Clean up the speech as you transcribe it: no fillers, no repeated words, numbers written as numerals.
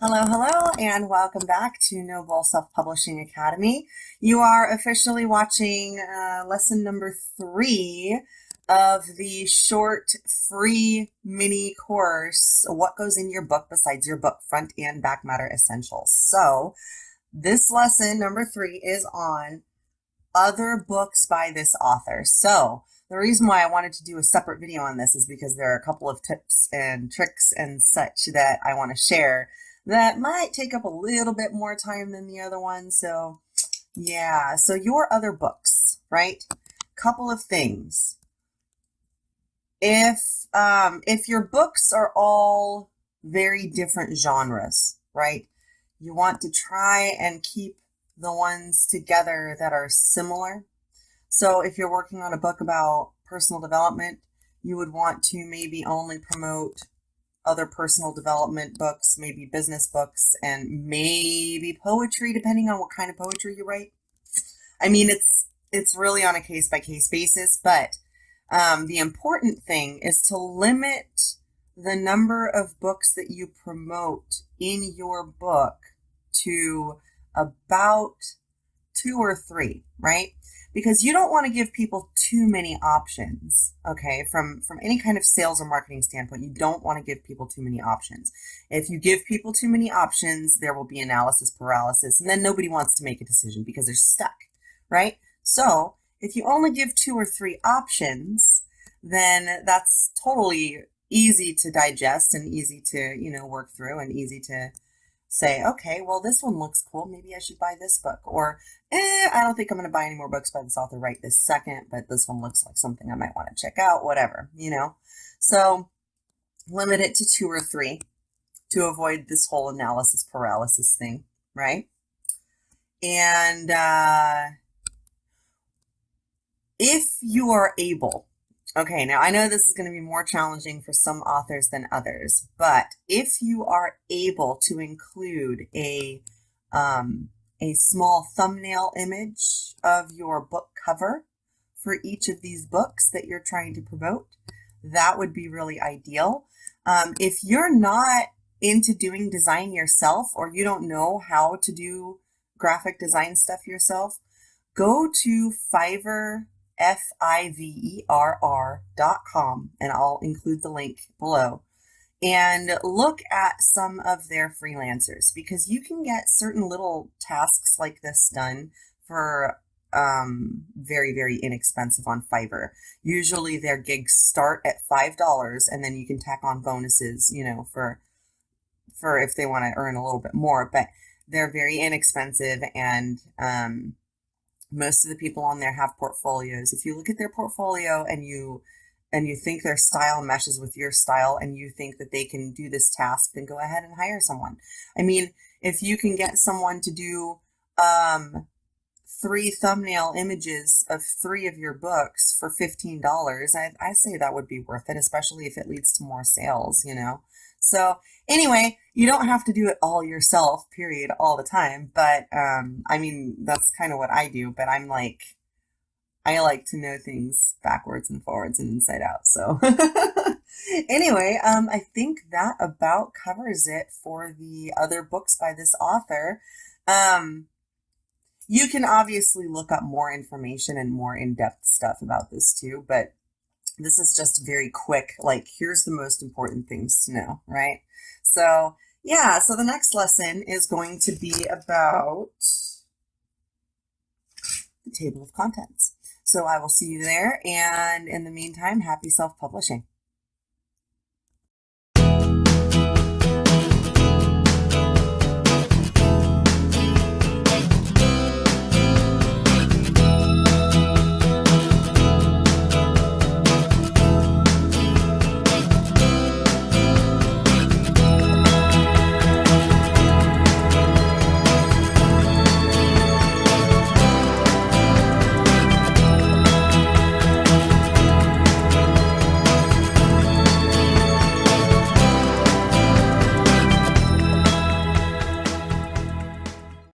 Hello, hello, and welcome back to Noble Self-Publishing Academy. You are officially watching lesson number 3 of the short free mini course, What Goes in Your Book Besides Your Book, Front and Back Matter Essentials. So this lesson, number 3, is on other books by this author. So the reason why I wanted to do a separate video on this is because there are a couple of tips and tricks and such that I want to share that might take up a little bit more time than the other one. So yeah, so your other books, right? Couple of things. If your books are all very different genres, right? You want to try and keep the ones together that are similar. So if you're working on a book about personal development, you would want to maybe only promote other personal development books, maybe business books, and maybe poetry, depending on what kind of poetry you write. I mean, it's really on a case-by-case basis, but the important thing is to limit the number of books that you promote in your book to about 2 or 3, right? Because you don't want to give people too many options, okay? From any kind of sales or marketing standpoint, you don't want to give people too many options. If you give people too many options, there will be analysis paralysis, and then nobody wants to make a decision because they're stuck, right? So if you only give 2 or 3 options, then that's totally easy to digest and easy to, work through and easy to say, okay, well, this one looks cool. Maybe I should buy this book. Or, I don't think I'm going to buy any more books by this author right this second, but this one looks like something I might want to check out, whatever, So limit it to 2 or 3 to avoid this whole analysis paralysis thing, right? And if you are able, okay, now I know this is going to be more challenging for some authors than others, but if you are able to include a small thumbnail image of your book cover for each of these books that you're trying to promote, that would be really ideal. If you're not into doing design yourself, or you don't know how to do graphic design stuff yourself, go to Fiverr, Fiverr.com, and I'll include the link below, and look at some of their freelancers, because you can get certain little tasks like this done for very, very inexpensive on Fiverr. Usually their gigs start at $5, and then you can tack on bonuses, for if they want to earn a little bit more, but they're very inexpensive, and most of the people on there have portfolios. If you look at their portfolio and you think their style meshes with your style and you think that they can do this task, then go ahead and hire someone. I mean, if you can get someone to do 3 thumbnail images of 3 of your books for $15, I say that would be worth it, especially if it leads to more sales, So anyway, you don't have to do it all yourself, period, all the time. But I mean, that's kind of what I do. But I like to know things backwards and forwards and inside out. So anyway, I think that about covers it for the other books by this author. You can obviously look up more information and more in-depth stuff about this too, but this is just very quick, like, here's the most important things to know, right? So yeah, so the next lesson is going to be about the table of contents. So I will see you there, and in the meantime, happy self-publishing.